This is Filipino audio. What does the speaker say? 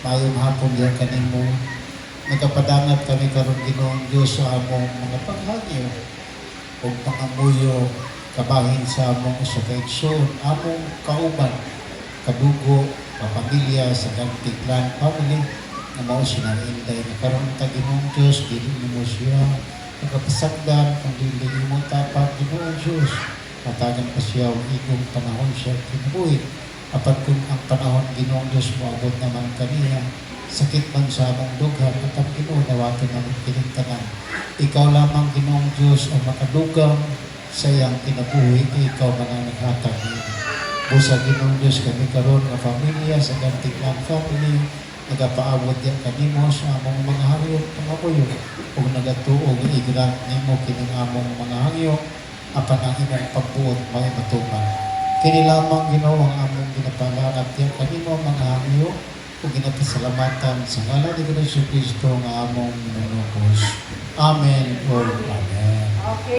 Mayong hapon diyan kanimo. Nagapadangat kami karon Ginoong Dios sa among mga paghagyo ug mga muyo kabahin sa among sa kaigsoon, among kauban, kadugo, kapamilya sa Gantiglan family na mao sinainday na karon ta Ginoong Dios dili nimo siya nagapasagdan kung dili imo tapat Ginoong Dios. Matagan pa siya og igong panahon siya kinabuhi. Apat kung ang panahon Ginoong Diyos moabot naman kaniya, sakit man sa among dughan, at ang Ginoo nawaton namin kinintanan. Ikaw lamang Ginoong Diyos ang makadugang sa iyang kinabuhi, ikaw man ang naghatag niya. Busa Ginoong Diyos kami karon nga pamilya sa Gantiglan family, nagapaabot yan kanimo sa among mga hayop, mga kuyo, ug nagatuog igrant nimo kining among mga hayop, apan ang imong pagbuot may matuman. Kini lamang Ginoo ang among ginapangarap yan kanimo mga hangyo ug ginapasalamatan sa ngalan ni Kristo nga among Manunubos. Amen. Amen.